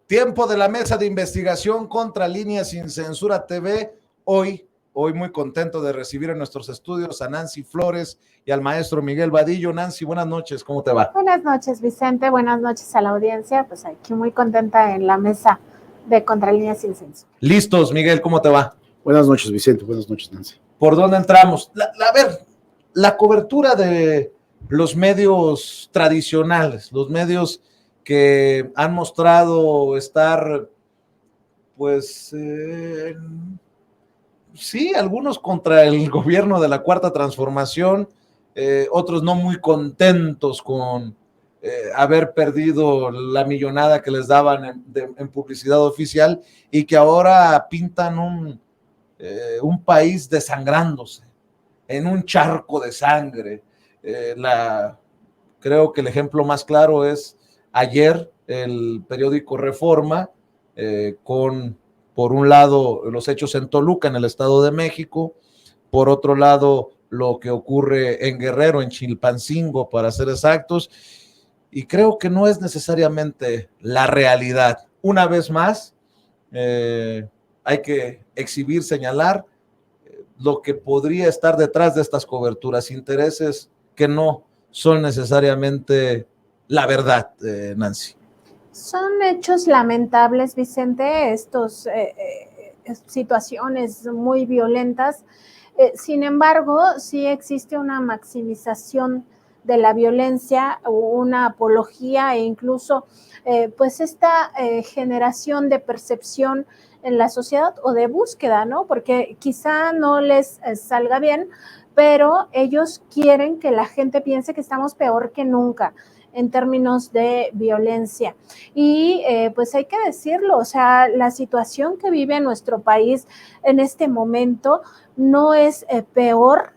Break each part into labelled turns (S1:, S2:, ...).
S1: Tiempo de la mesa de investigación contra Línea Sin Censura TV. Hoy muy contento de recibir en nuestros estudios a Nancy Flores y al maestro Miguel Vadillo. Nancy, buenas noches, ¿cómo te va?
S2: Buenas noches, Vicente, buenas noches a la audiencia. Pues aquí muy contenta en la mesa de Contra Línea Sin Censura.
S1: Listos, Miguel, ¿cómo te va?
S3: Buenas noches, Vicente, buenas noches, Nancy.
S1: ¿Por dónde entramos? A ver, la cobertura de los medios tradicionales, los medios que han mostrado estar, pues, sí, algunos contra el gobierno de la Cuarta Transformación, otros no muy contentos con haber perdido la millonada que les daban en publicidad oficial y que ahora pintan un país desangrándose, en un charco de sangre. Creo que el ejemplo más claro es ayer el periódico Reforma, por un lado, los hechos en Toluca, en el Estado de México, por otro lado, lo que ocurre en Guerrero, en Chilpancingo, para ser exactos, y creo que no es necesariamente la realidad. Una vez más, hay que exhibir, señalar lo que podría estar detrás de estas coberturas, intereses que no son necesariamente la verdad, Nancy.
S2: Son hechos lamentables, Vicente, estos situaciones muy violentas. Sin embargo, sí existe una maximización de la violencia, una apología e incluso pues esta generación de percepción en la sociedad o de búsqueda, ¿no? Porque quizá no les salga bien, pero ellos quieren que la gente piense que estamos peor que nunca en términos de violencia. Y pues hay que decirlo, o sea, la situación que vive nuestro país en este momento no es peor,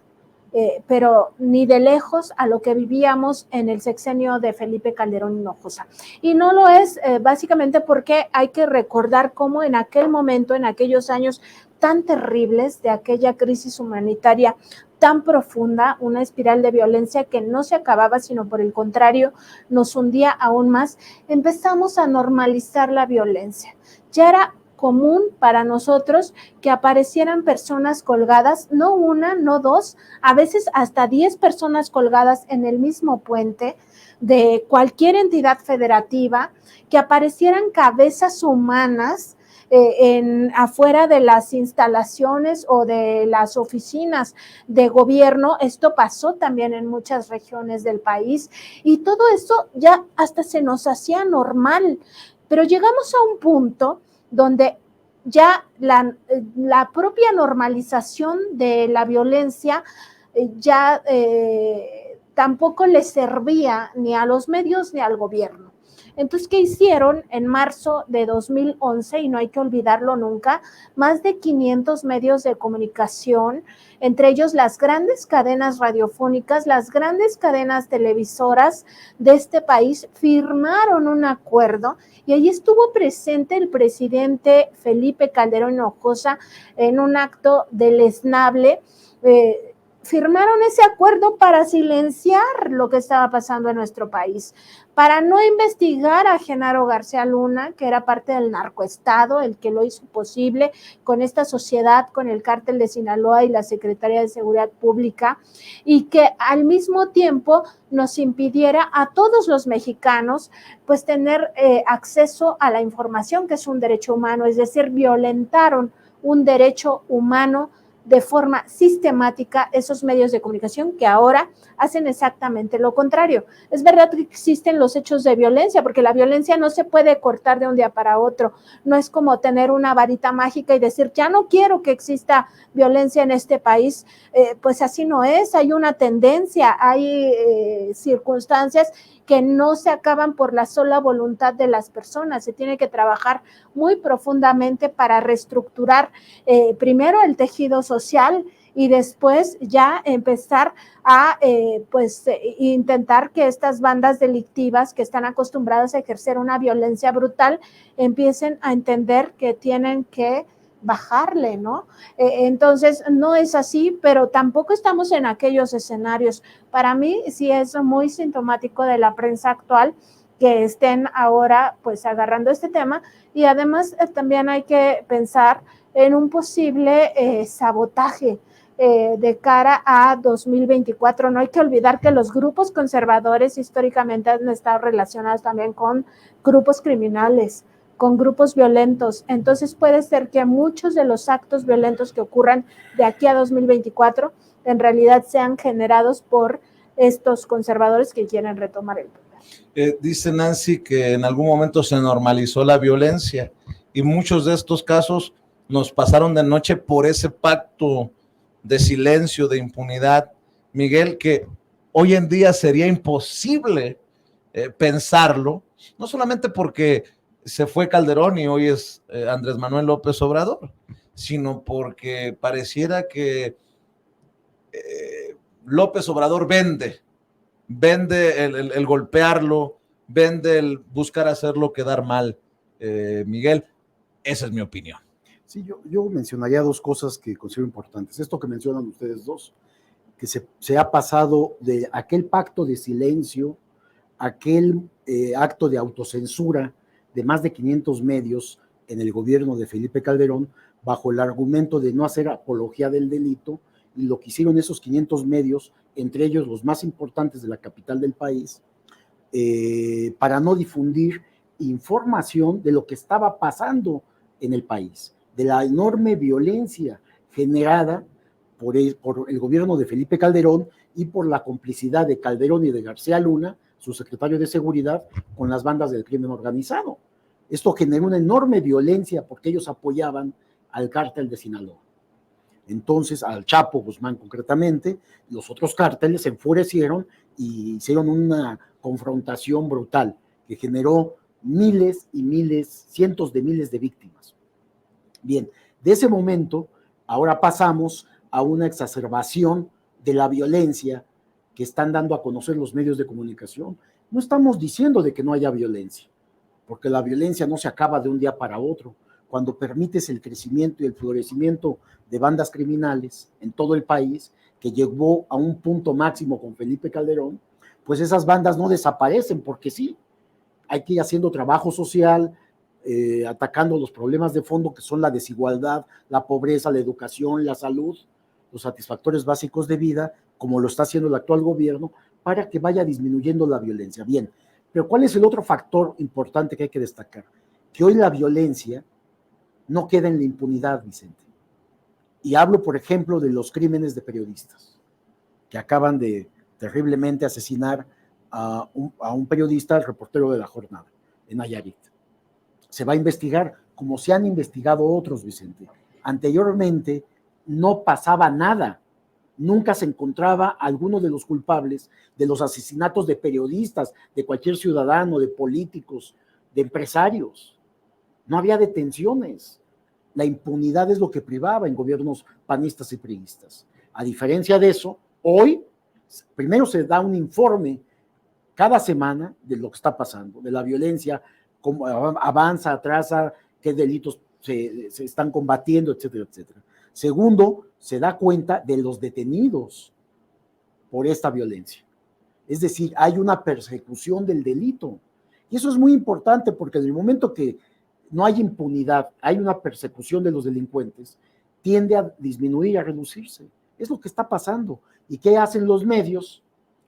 S2: pero ni de lejos a lo que vivíamos en el sexenio de Felipe Calderón Hinojosa. Y no lo es básicamente porque hay que recordar cómo en aquel momento, en aquellos años tan terribles de aquella crisis humanitaria tan profunda, una espiral de violencia que no se acababa, sino por el contrario, nos hundía aún más, empezamos a normalizar la violencia. Ya era común para nosotros que aparecieran personas colgadas, no una, no dos, a veces hasta 10 personas colgadas en el mismo puente de cualquier entidad federativa, que aparecieran cabezas humanas afuera de las instalaciones o de las oficinas de gobierno. Esto pasó también en muchas regiones del país y todo eso ya hasta se nos hacía normal, pero llegamos a un punto donde ya la propia normalización de la violencia ya tampoco le servía ni a los medios ni al gobierno. Entonces, ¿qué hicieron? En marzo de 2011, y no hay que olvidarlo nunca, más de 500 medios de comunicación, entre ellos las grandes cadenas radiofónicas, las grandes cadenas televisoras de este país, firmaron un acuerdo y ahí estuvo presente el presidente Felipe Calderón Hinojosa en un acto deleznable. Firmaron ese acuerdo para silenciar lo que estaba pasando en nuestro país, para no investigar a Genaro García Luna, que era parte del narcoestado, el que lo hizo posible con esta sociedad, con el cártel de Sinaloa y la Secretaría de Seguridad Pública, y que al mismo tiempo nos impidiera a todos los mexicanos pues tener acceso a la información, que es un derecho humano, es decir, violentaron un derecho humano de forma sistemática esos medios de comunicación que ahora hacen exactamente lo contrario. Es verdad que existen los hechos de violencia, porque la violencia no se puede cortar de un día para otro. No es como tener una varita mágica y decir, ya no quiero que exista violencia en este país. Pues así no es, hay una tendencia, hay circunstancias que no se acaban por la sola voluntad de las personas. Se tiene que trabajar muy profundamente para reestructurar primero el tejido social y después ya empezar a intentar que estas bandas delictivas que están acostumbradas a ejercer una violencia brutal empiecen a entender que tienen que bajarle, ¿no? Entonces, no es así, pero tampoco estamos en aquellos escenarios. Para mí sí es muy sintomático de la prensa actual que estén ahora pues agarrando este tema, y además también hay que pensar en un posible sabotaje de cara a 2024. No hay que olvidar que los grupos conservadores históricamente han estado relacionados también con grupos criminales, con grupos violentos. Entonces puede ser que muchos de los actos violentos que ocurran de aquí a 2024 en realidad sean generados por estos conservadores que quieren retomar el poder.
S1: Dice Nancy que en algún momento se normalizó la violencia y muchos de estos casos nos pasaron de noche por ese pacto de silencio, de impunidad, Miguel, que hoy en día sería imposible pensarlo, no solamente porque se fue Calderón y hoy es Andrés Manuel López Obrador, sino porque pareciera que López Obrador vende el golpearlo, vende el buscar hacerlo quedar mal. Miguel, esa es mi opinión.
S3: Sí, yo mencionaría dos cosas que considero importantes. Esto que mencionan ustedes dos, que se ha pasado de aquel pacto de silencio, aquel acto de autocensura de más de 500 medios en el gobierno de Felipe Calderón, bajo el argumento de no hacer apología del delito, y lo que hicieron esos 500 medios, entre ellos los más importantes de la capital del país, para no difundir información de lo que estaba pasando en el país, de la enorme violencia generada por el gobierno de Felipe Calderón y por la complicidad de Calderón y de García Luna, su secretario de Seguridad, con las bandas del crimen organizado. Esto generó una enorme violencia porque ellos apoyaban al cártel de Sinaloa. Entonces, al Chapo Guzmán concretamente, los otros cárteles se enfurecieron y hicieron una confrontación brutal que generó miles y miles, cientos de miles de víctimas. Bien, de ese momento, ahora pasamos a una exacerbación de la violencia que están dando a conocer los medios de comunicación. No estamos diciendo de que no haya violencia, porque la violencia no se acaba de un día para otro. Cuando permites el crecimiento y el florecimiento de bandas criminales en todo el país, que llegó a un punto máximo con Felipe Calderón, pues esas bandas no desaparecen porque sí, hay que ir haciendo trabajo social, atacando los problemas de fondo que son la desigualdad, la pobreza, la educación, la salud, los satisfactores básicos de vida, como lo está haciendo el actual gobierno, para que vaya disminuyendo la violencia. Bien, pero ¿cuál es el otro factor importante que hay que destacar? Que hoy la violencia no queda en la impunidad, Vicente. Y hablo, por ejemplo, de los crímenes de periodistas, que acaban de terriblemente asesinar a un periodista, el reportero de La Jornada, en Nayarit. Se va a investigar como se han investigado otros, Vicente. Anteriormente no pasaba nada, nunca se encontraba alguno de los culpables de los asesinatos de periodistas, de cualquier ciudadano, de políticos, de empresarios. No había detenciones. La impunidad es lo que privaba en gobiernos panistas y priistas. A diferencia de eso, hoy primero se da un informe cada semana de lo que está pasando, de la violencia, cómo avanza, atrasa, qué delitos se están combatiendo, etcétera, etcétera. Segundo, se da cuenta de los detenidos por esta violencia. Es decir, hay una persecución del delito. Y eso es muy importante porque en el momento que no hay impunidad, hay una persecución de los delincuentes, tiende a disminuir, a reducirse. Es lo que está pasando. ¿Y qué hacen los medios?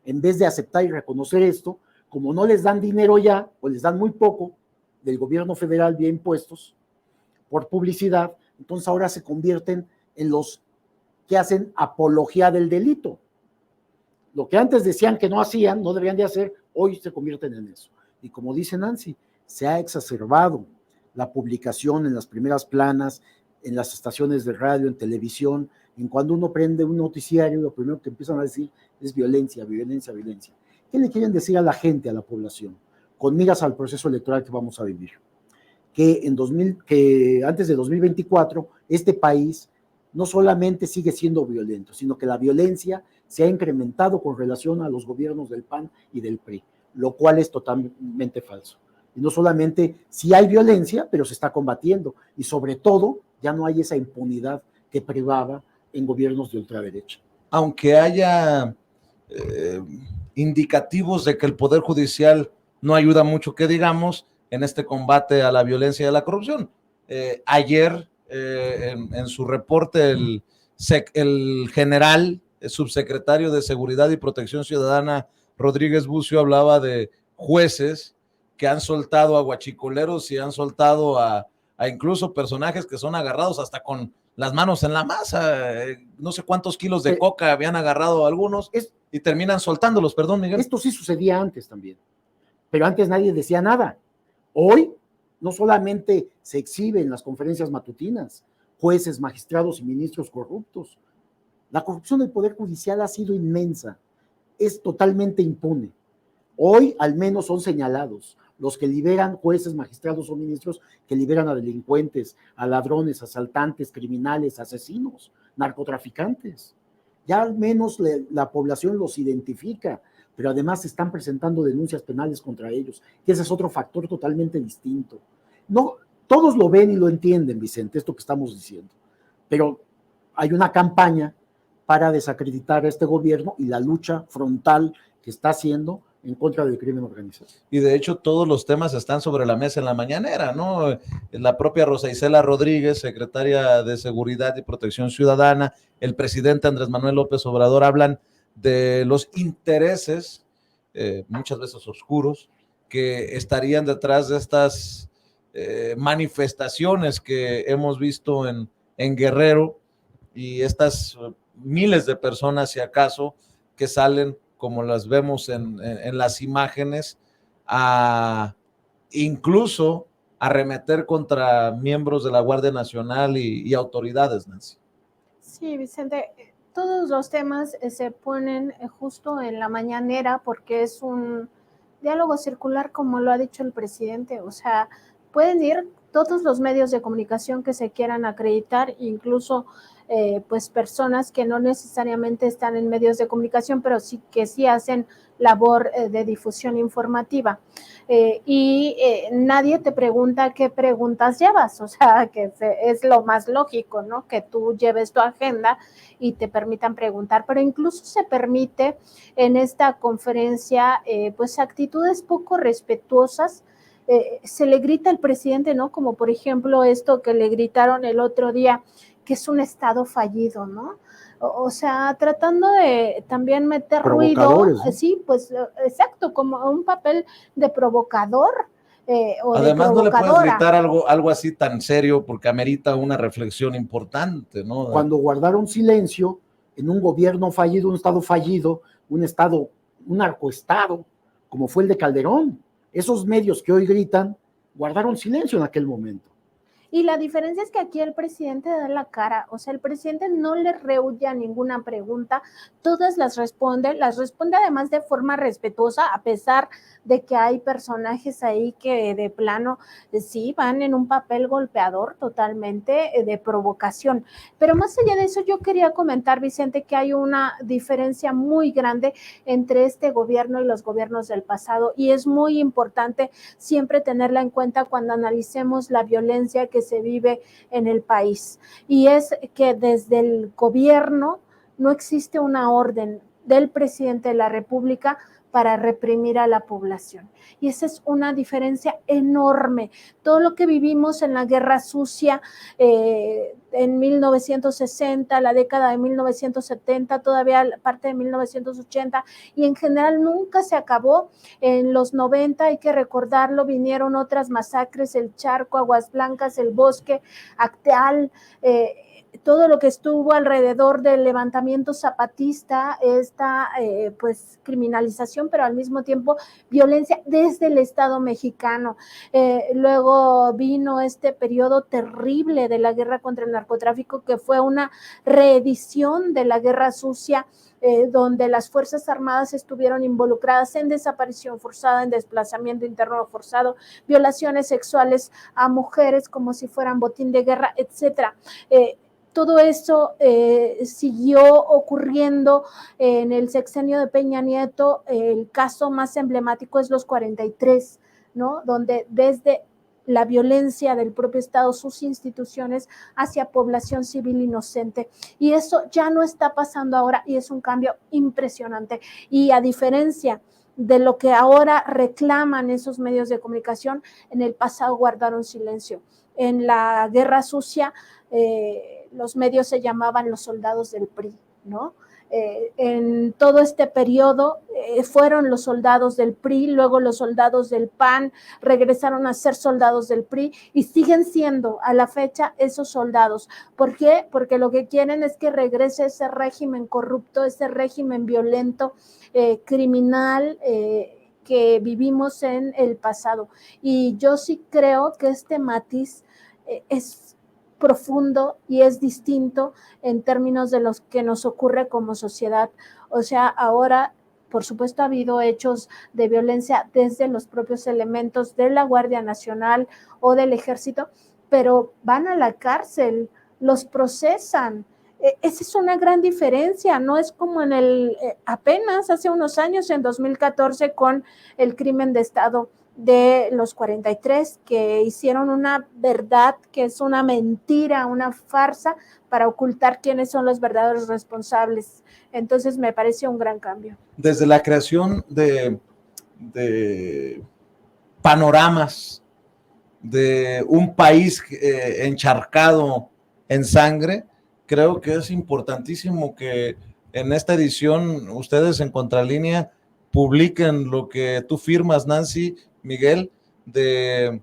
S3: En vez de aceptar y reconocer esto, como no les dan dinero ya, o les dan muy poco del gobierno federal vía impuestos, por publicidad, entonces ahora se convierten en los que hacen apología del delito. Lo que antes decían que no hacían, no deberían de hacer, hoy se convierten en eso. Y como dice Nancy, se ha exacerbado la publicación en las primeras planas, en las estaciones de radio, en televisión, en cuando uno prende un noticiario, lo primero que empiezan a decir es violencia, violencia, violencia. ¿Qué le quieren decir a la gente, a la población? Con miras al proceso electoral que vamos a vivir. Que antes de 2024, este país no solamente sigue siendo violento, sino que la violencia se ha incrementado con relación a los gobiernos del PAN y del PRI, lo cual es totalmente falso. Y no solamente sí hay violencia, pero se está combatiendo. Y sobre todo, ya no hay esa impunidad que privaba en gobiernos de ultraderecha.
S1: Aunque haya indicativos de que el Poder Judicial no ayuda mucho que digamos en este combate a la violencia y a la corrupción. Ayer, en su reporte, el general, el subsecretario de Seguridad y Protección Ciudadana, Rodríguez Bucio, hablaba de jueces que han soltado a guachicoleros y han soltado a incluso personajes que son agarrados hasta con las manos en la masa, no sé cuántos kilos de coca habían agarrado algunos y terminan soltándolos, perdón, Miguel.
S3: Esto sí sucedía antes también, pero antes nadie decía nada. Hoy no solamente se exhibe en las conferencias matutinas jueces, magistrados y ministros corruptos. La corrupción del Poder Judicial ha sido inmensa, es totalmente impune. Hoy al menos son señalados los que liberan, jueces, magistrados o ministros que liberan a delincuentes, a ladrones, asaltantes, criminales, asesinos, narcotraficantes. Ya al menos la población los identifica, pero además se están presentando denuncias penales contra ellos, que ese es otro factor totalmente distinto. No, todos lo ven y lo entienden, Vicente, esto que estamos diciendo, pero hay una campaña para desacreditar a este gobierno y la lucha frontal que está haciendo en contra del crimen organizado.
S1: Y de hecho todos los temas están sobre la mesa en la mañanera, ¿no? La propia Rosa Isela Rodríguez, secretaria de Seguridad y Protección Ciudadana, el presidente Andrés Manuel López Obrador hablan de los intereses, muchas veces oscuros, que estarían detrás de estas manifestaciones que hemos visto en Guerrero y estas miles de personas, si acaso, que salen como las vemos en las imágenes, incluso arremeter contra miembros de la Guardia Nacional y autoridades, Nancy.
S2: Sí, Vicente, todos los temas se ponen justo en la mañanera porque es un diálogo circular, como lo ha dicho el presidente. O sea, pueden ir todos los medios de comunicación que se quieran acreditar, incluso pues personas que no necesariamente están en medios de comunicación, pero sí que sí hacen labor de difusión informativa. Nadie te pregunta qué preguntas llevas, o sea, que es lo más lógico, ¿no? Que tú lleves tu agenda y te permitan preguntar, pero incluso se permite en esta conferencia pues actitudes poco respetuosas. Se le grita al presidente, ¿no? Como por ejemplo esto que le gritaron el otro día, que es un estado fallido, ¿no? O sea, tratando de también meter ruido,
S3: ¿no?
S2: Sí, pues exacto, como un papel de provocador.
S1: Además, no le puedes gritar algo así tan serio porque amerita una reflexión importante, ¿no?
S3: Cuando guardaron silencio en un gobierno fallido, un estado fallido, un narcoestado, como fue el de Calderón, esos medios que hoy gritan guardaron silencio en aquel momento.
S2: Y la diferencia es que aquí el presidente da la cara, o sea, el presidente no le rehúye a ninguna pregunta, todas las responde además de forma respetuosa, a pesar de que hay personajes ahí que de plano sí van en un papel golpeador totalmente de provocación. Pero más allá de eso, yo quería comentar, Vicente, que hay una diferencia muy grande entre este gobierno y los gobiernos del pasado, y es muy importante siempre tenerla en cuenta cuando analicemos la violencia que se vive en el país, y es que desde el gobierno no existe una orden del presidente de la República para reprimir a la población. Y esa es una diferencia enorme. Todo lo que vivimos en la Guerra Sucia en 1960, la década de 1970, todavía parte de 1980, y en general nunca se acabó. En los 90, hay que recordarlo, vinieron otras masacres, el Charco, Aguas Blancas, el Bosque, Acteal, todo lo que estuvo alrededor del levantamiento zapatista, esta pues criminalización, pero al mismo tiempo violencia desde el Estado mexicano. Luego vino este periodo terrible de la guerra contra el narcotráfico, que fue una reedición de la Guerra Sucia, donde las Fuerzas Armadas estuvieron involucradas en desaparición forzada, en desplazamiento interno forzado, violaciones sexuales a mujeres como si fueran botín de guerra, etcétera. Todo eso siguió ocurriendo en el sexenio de Peña Nieto. El caso más emblemático es los 43, ¿no? Donde desde la violencia del propio Estado, sus instituciones, hacia población civil inocente. Y eso ya no está pasando ahora, y es un cambio impresionante. Y a diferencia de lo que ahora reclaman esos medios de comunicación, en el pasado guardaron silencio. En la Guerra Sucia, los medios se llamaban los soldados del PRI, ¿no? En todo este periodo fueron los soldados del PRI, luego los soldados del PAN, regresaron a ser soldados del PRI y siguen siendo a la fecha esos soldados. ¿Por qué? Porque lo que quieren es que regrese ese régimen corrupto, ese régimen violento, criminal, que vivimos en el pasado. Y yo sí creo que este matiz es profundo y es distinto en términos de lo que nos ocurre como sociedad. O sea, ahora, por supuesto, ha habido hechos de violencia desde los propios elementos de la Guardia Nacional o del Ejército, pero van a la cárcel, los procesan. Esa es una gran diferencia, no es como en apenas hace unos años, en 2014, con el crimen de Estado de los 43, que hicieron una verdad que es una mentira, una farsa, para ocultar quiénes son los verdaderos responsables. Entonces me parece un gran cambio.
S1: Desde la creación de panoramas de un país encharcado en sangre, creo que es importantísimo que en esta edición ustedes en Contralínea publiquen lo que tú firmas, Nancy, Miguel, de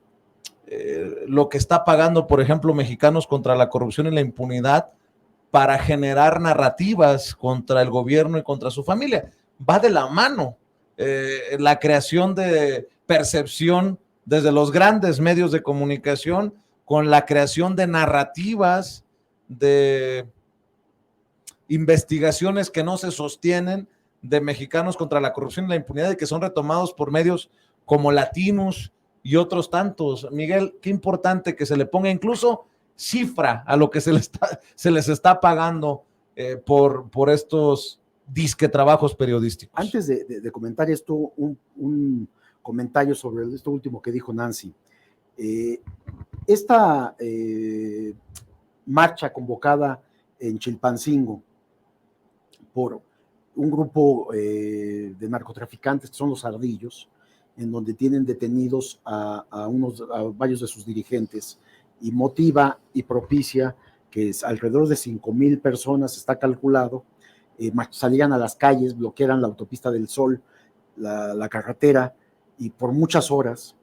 S1: lo que está pagando, por ejemplo, Mexicanos contra la Corrupción y la Impunidad para generar narrativas contra el gobierno y contra su familia. Va de la mano la creación de percepción desde los grandes medios de comunicación con la creación de narrativas, de investigaciones que no se sostienen, de Mexicanos contra la Corrupción y la Impunidad, y que son retomados por medios como Latinos y otros tantos. Miguel, qué importante que se le ponga incluso cifra a lo que se les está pagando por estos disque trabajos periodísticos.
S3: Antes de comentar esto, un comentario sobre esto último que dijo Nancy. Esta marcha convocada en Chilpancingo por un grupo de narcotraficantes que son los Ardillos, en donde tienen detenidos a varios de sus dirigentes, y motiva y propicia que alrededor de 5,000 personas, está calculado, salieran a las calles, bloquearan la autopista del Sol, la carretera, y por muchas horas,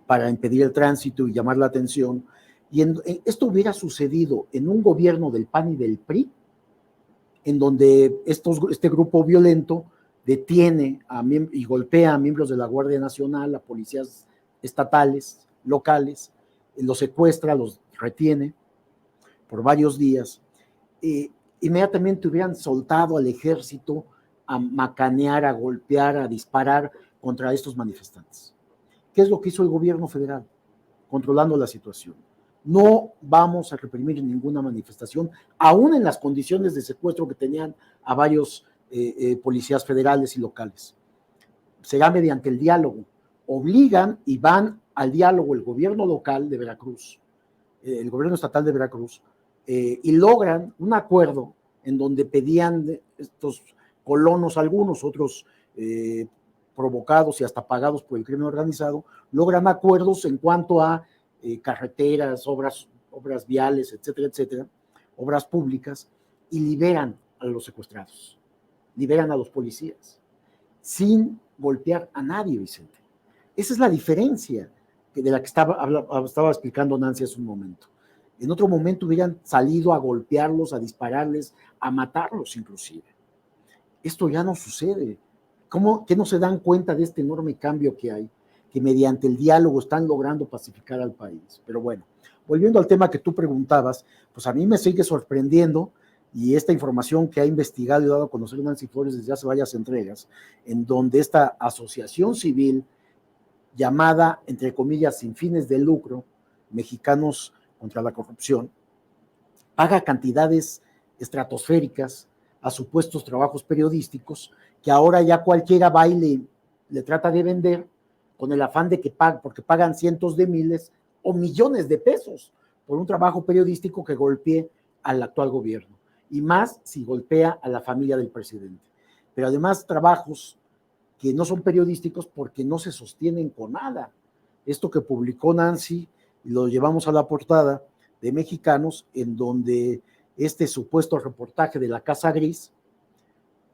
S3: para impedir el tránsito y llamar la atención. Y esto hubiera sucedido en un gobierno del PAN y del PRI, en donde este grupo violento detiene y golpea a miembros de la Guardia Nacional, a policías estatales, locales, los secuestra, los retiene por varios días. Inmediatamente hubieran soltado al ejército a macanear, a golpear, a disparar contra estos manifestantes. ¿Qué es lo que hizo el gobierno federal? Controlando la situación. No vamos a reprimir ninguna manifestación, aún en las condiciones de secuestro que tenían a varios policías federales y locales. Será mediante el diálogo. Obligan y van al diálogo el gobierno local de Veracruz, el gobierno estatal de Veracruz, y logran un acuerdo en donde pedían estos colonos, algunos, otros provocados y hasta pagados por el crimen organizado, logran acuerdos en cuanto a carreteras, obras viales, etcétera, etcétera, obras públicas, y liberan a los secuestrados, liberan a los policías, sin golpear a nadie, Vicente. Esa es la diferencia de la que estaba explicando Nancy hace un momento. En otro momento hubieran salido a golpearlos, a dispararles, a matarlos inclusive. Esto ya no sucede. ¿Cómo que no se dan cuenta de este enorme cambio que hay? Que mediante el diálogo están logrando pacificar al país. Pero bueno, volviendo al tema que tú preguntabas, pues a mí me sigue sorprendiendo, y esta información que ha investigado y dado a conocer Nancy Flores desde hace varias entregas, en donde esta asociación civil llamada, entre comillas, sin fines de lucro, Mexicanos contra la Corrupción, paga cantidades estratosféricas a supuestos trabajos periodísticos que ahora ya cualquiera va y le trata de vender con el afán de que porque pagan cientos de miles o millones de pesos por un trabajo periodístico que golpee al actual gobierno, y más si golpea a la familia del presidente. Pero además trabajos que no son periodísticos porque no se sostienen con nada. Esto que publicó Nancy, lo llevamos a la portada de Mexicanos, en donde este supuesto reportaje de la Casa Gris,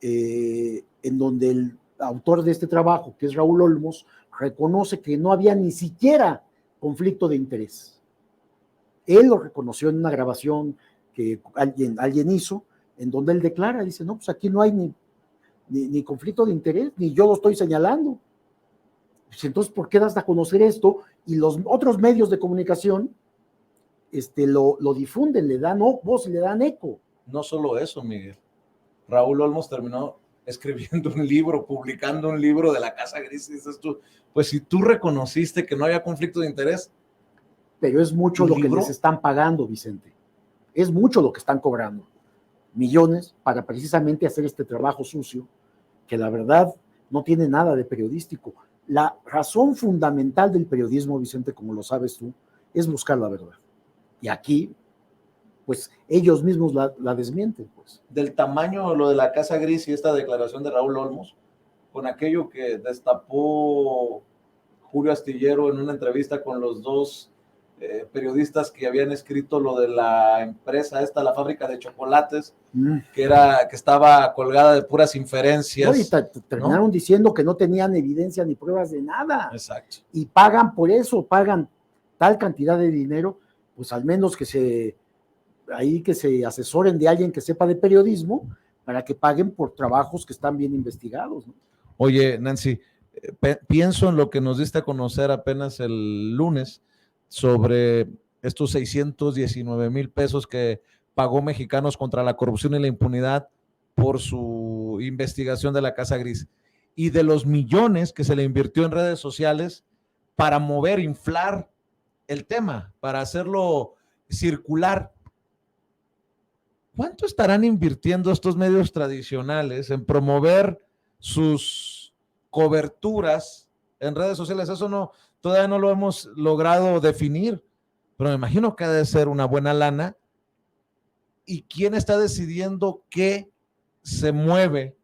S3: en donde el autor de este trabajo, que es Raúl Olmos, reconoce que no había ni siquiera conflicto de interés. Él lo reconoció en una grabación que alguien hizo, en donde él declara, dice, no, pues aquí no hay ni conflicto de interés, ni yo lo estoy señalando. Pues entonces, ¿por qué das a conocer esto? Y los otros medios de comunicación lo difunden, le dan voz, le dan eco.
S1: No solo eso, Miguel. Raúl Olmos terminó escribiendo un libro, publicando un libro de la Casa Gris, y dices tú, pues si tú reconociste que no había conflicto de interés.
S3: Pero es mucho lo que les están pagando, Vicente. Es mucho lo que están cobrando. Millones para precisamente hacer este trabajo sucio, que la verdad no tiene nada de periodístico. La razón fundamental del periodismo, Vicente, como lo sabes tú, es buscar la verdad. Y aquí, pues ellos mismos la desmienten. Pues.
S1: Del tamaño lo de la Casa Gris y esta declaración de Raúl Olmos, con aquello que destapó Julio Astillero en una entrevista con los dos periodistas que habían escrito lo de la empresa la fábrica de chocolates, que estaba colgada de puras inferencias.
S3: No, y terminaron diciendo que no tenían evidencia ni pruebas de nada.
S1: Exacto.
S3: Y pagan por eso, pagan tal cantidad de dinero, pues al menos que se asesoren de alguien que sepa de periodismo para que paguen por trabajos que están bien investigados, ¿no?
S1: Oye, Nancy, pienso en lo que nos diste a conocer apenas el lunes sobre estos 619,000 pesos que pagó Mexicanos contra la corrupción y la impunidad por su investigación de la Casa Gris, y de los millones que se le invirtió en redes sociales para inflar el tema, para hacerlo circular. ¿Cuánto estarán invirtiendo estos medios tradicionales en promover sus coberturas en redes sociales? Eso todavía no lo hemos logrado definir, pero me imagino que ha de ser una buena lana. ¿Y quién está decidiendo qué se mueve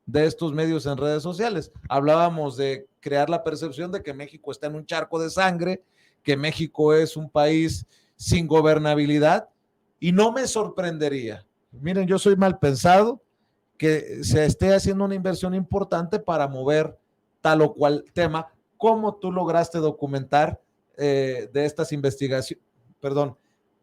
S1: de estos medios en redes sociales? Hablábamos de crear la percepción de que México está en un charco de sangre, que México es un país sin gobernabilidad, y no me sorprendería, miren, yo soy mal pensado, que se esté haciendo una inversión importante para mover tal o cual tema, como tú lograste documentar de estas investigaciones,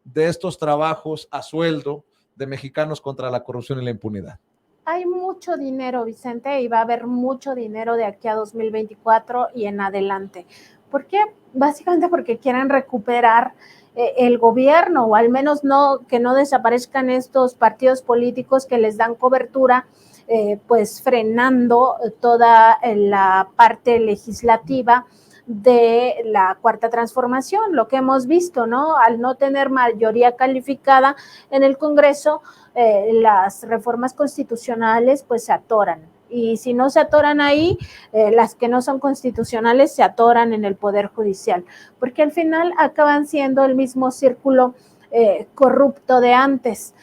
S1: de estos trabajos a sueldo de Mexicanos contra la corrupción y la impunidad.
S2: Hay mucho dinero, Vicente, y va a haber mucho dinero de aquí a 2024 y en adelante. ¿Por qué? Básicamente porque quieren recuperar el gobierno, o al menos que no desaparezcan estos partidos políticos que les dan cobertura, pues frenando toda la parte legislativa de la Cuarta Transformación, lo que hemos visto, ¿no? Al no tener mayoría calificada en el Congreso, las reformas constitucionales pues se atoran. Y si no se atoran ahí, las que no son constitucionales se atoran en el Poder Judicial, porque al final acaban siendo el mismo círculo corrupto de antes.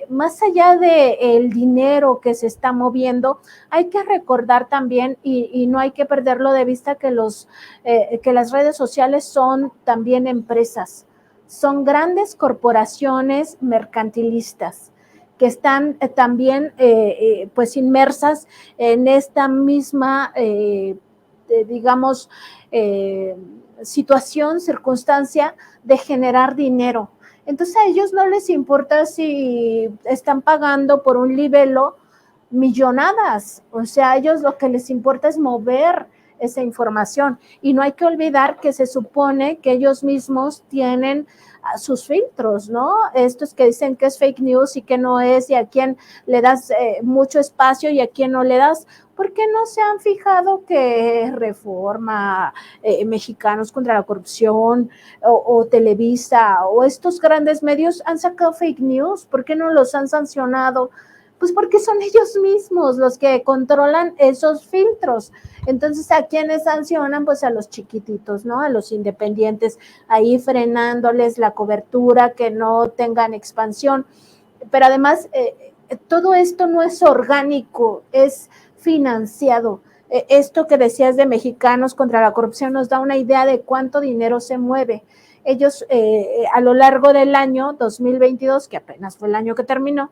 S2: Más allá del dinero que se está moviendo, hay que recordar también, y no hay que perderlo de vista, que las redes sociales son también empresas, son grandes corporaciones mercantilistas que están también pues inmersas en esta misma, digamos, situación, circunstancia de generar dinero. Entonces a ellos no les importa si están pagando por un libelo millonadas, o sea, a ellos lo que les importa es mover esa información, y no hay que olvidar que se supone que ellos mismos tienen sus filtros, ¿no? Estos que dicen que es fake news y que no es, y a quién le das mucho espacio y a quién no le das. ¿Por qué no se han fijado que Reforma, Mexicanos contra la Corrupción o Televisa o estos grandes medios han sacado fake news? ¿Por qué no los han sancionado? Pues porque son ellos mismos los que controlan esos filtros. Entonces, ¿a quiénes sancionan? Pues a los chiquititos, ¿no? A los independientes, ahí frenándoles la cobertura, que no tengan expansión. Pero además, todo esto no es orgánico, es financiado. Esto que decías de Mexicanos contra la Corrupción nos da una idea de cuánto dinero se mueve. Ellos a lo largo del año 2022, que apenas fue el año que terminó,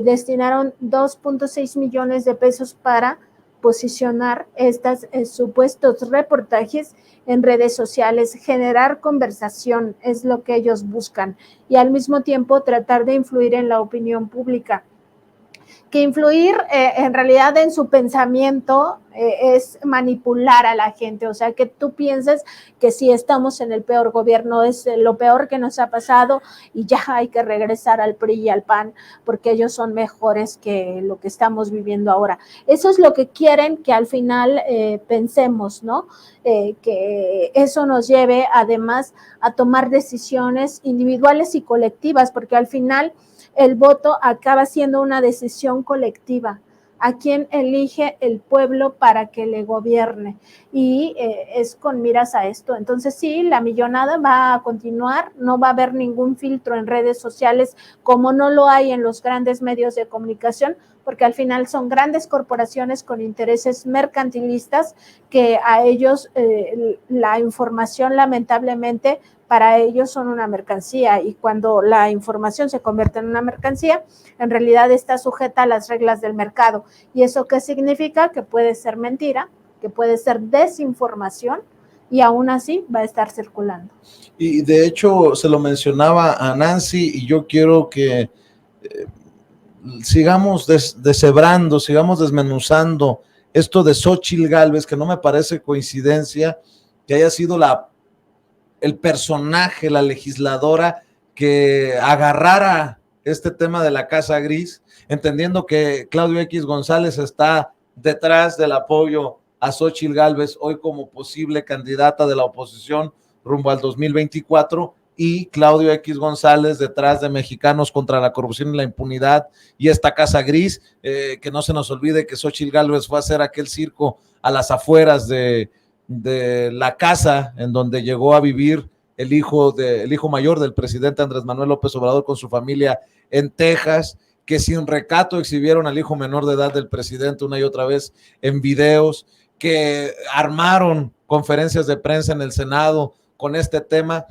S2: destinaron 2.6 millones de pesos para posicionar estos supuestos reportajes en redes sociales, generar conversación, es lo que ellos buscan, y al mismo tiempo tratar de influir en la opinión pública. Que influir en realidad en su pensamiento es manipular a la gente, o sea, que tú pienses que si estamos en el peor gobierno es lo peor que nos ha pasado y ya hay que regresar al PRI y al PAN porque ellos son mejores que lo que estamos viviendo ahora. Eso es lo que quieren que al final pensemos, ¿no? Que eso nos lleve además a tomar decisiones individuales y colectivas, porque al final el voto acaba siendo una decisión colectiva, a quien elige el pueblo para que le gobierne, y es con miras a esto. Entonces sí, la millonada va a continuar, no va a haber ningún filtro en redes sociales como no lo hay en los grandes medios de comunicación, porque al final son grandes corporaciones con intereses mercantilistas que a ellos la información lamentablemente para ellos son una mercancía, y cuando la información se convierte en una mercancía, en realidad está sujeta a las reglas del mercado. ¿Y eso qué significa? Que puede ser mentira, que puede ser desinformación, y aún así va a estar circulando.
S1: Y de hecho se lo mencionaba a Nancy, y yo quiero que sigamos deshebrando, sigamos desmenuzando esto de Xóchitl Gálvez, que no me parece coincidencia que haya sido el personaje, la legisladora que agarrara este tema de la Casa Gris, entendiendo que Claudio X González está detrás del apoyo a Xóchitl Gálvez hoy como posible candidata de la oposición rumbo al 2024, y Claudio X González detrás de Mexicanos contra la Corrupción y la Impunidad y esta Casa Gris, que no se nos olvide que Xóchitl Gálvez fue a hacer aquel circo a las afueras de la casa en donde llegó a vivir el hijo mayor del presidente Andrés Manuel López Obrador con su familia en Texas, que sin recato exhibieron al hijo menor de edad del presidente una y otra vez en videos, que armaron conferencias de prensa en el Senado con este tema.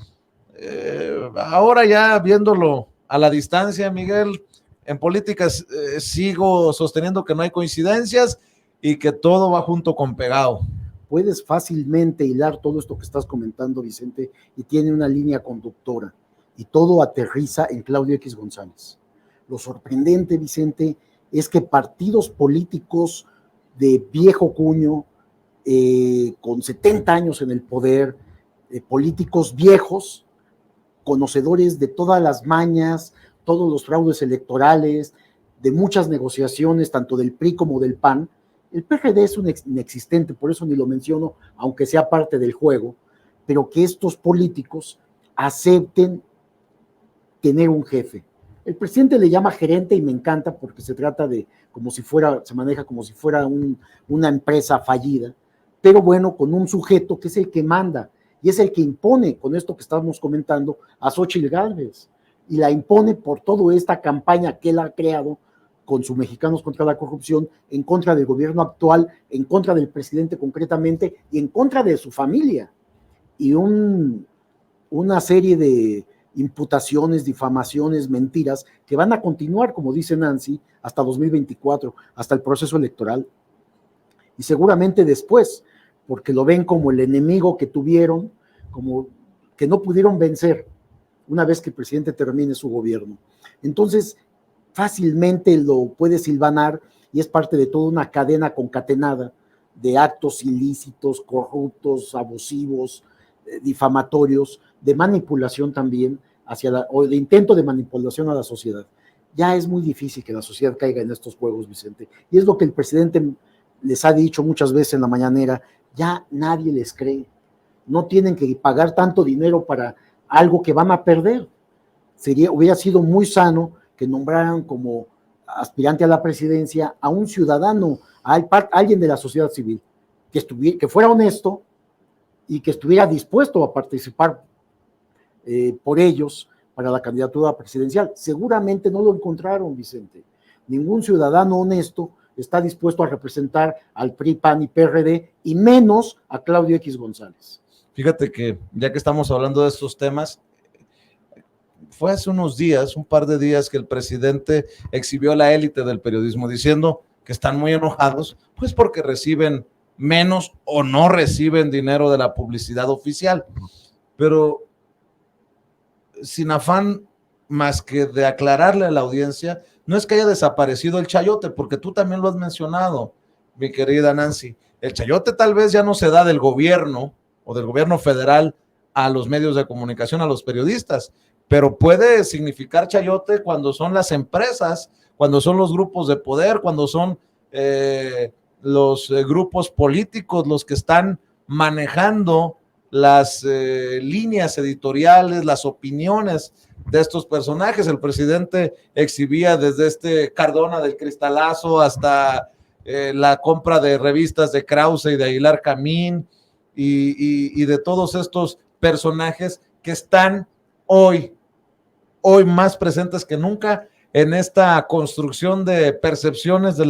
S1: Ahora ya viéndolo a la distancia, Miguel, en políticas sigo sosteniendo que no hay coincidencias y que todo va junto con pegado.
S3: Puedes fácilmente hilar todo esto que estás comentando, Vicente, y tiene una línea conductora, y todo aterriza en Claudio X González. Lo sorprendente, Vicente, es que partidos políticos de viejo cuño, con 70 años en el poder, políticos viejos, conocedores de todas las mañas, todos los fraudes electorales, de muchas negociaciones, tanto del PRI como del PAN. El PRD es un inexistente, por eso ni lo menciono, aunque sea parte del juego, pero que estos políticos acepten tener un jefe. El presidente le llama gerente y me encanta porque se trata de se maneja como si fuera una empresa fallida, pero bueno, con un sujeto que es el que manda y es el que impone, con esto que estamos comentando, a Xóchitl Gálvez, y la impone por toda esta campaña que él ha creado con sus Mexicanos contra la Corrupción, en contra del gobierno actual, en contra del presidente concretamente, y en contra de su familia. Y una serie de imputaciones, difamaciones, mentiras, que van a continuar, como dice Nancy, hasta 2024, hasta el proceso electoral. Y seguramente después, porque lo ven como el enemigo que tuvieron, como que no pudieron vencer una vez que el presidente termine su gobierno. Entonces, fácilmente lo puede silvanar, y es parte de toda una cadena concatenada de actos ilícitos, corruptos, abusivos, difamatorios, de manipulación también, o de intento de manipulación a la sociedad. Ya es muy difícil que la sociedad caiga en estos juegos, Vicente, y es lo que el presidente les ha dicho muchas veces en la mañanera: ya nadie les cree, no tienen que pagar tanto dinero para algo que van a perder. Hubiera sido muy sano que nombraran como aspirante a la presidencia a un ciudadano, a alguien de la sociedad civil, que fuera honesto y que estuviera dispuesto a participar por ellos para la candidatura presidencial. Seguramente no lo encontraron, Vicente. Ningún ciudadano honesto está dispuesto a representar al PRI, PAN y PRD y menos a Claudio X González.
S1: Fíjate que ya que estamos hablando de estos temas, fue hace unos días, un par de días, que el presidente exhibió a la élite del periodismo diciendo que están muy enojados, pues porque reciben menos o no reciben dinero de la publicidad oficial. Pero sin afán más que de aclararle a la audiencia, no es que haya desaparecido el chayote, porque tú también lo has mencionado, mi querida Nancy. El chayote tal vez ya no se da del gobierno o del gobierno federal a los medios de comunicación, a los periodistas, pero puede significar chayote cuando son las empresas, cuando son los grupos de poder, cuando son los grupos políticos los que están manejando las líneas editoriales, las opiniones de estos personajes. El presidente exhibía desde este Cardona del Cristalazo hasta la compra de revistas de Krause y de Aguilar Camín y de todos estos personajes que están hoy más presentes que nunca en esta construcción de percepciones de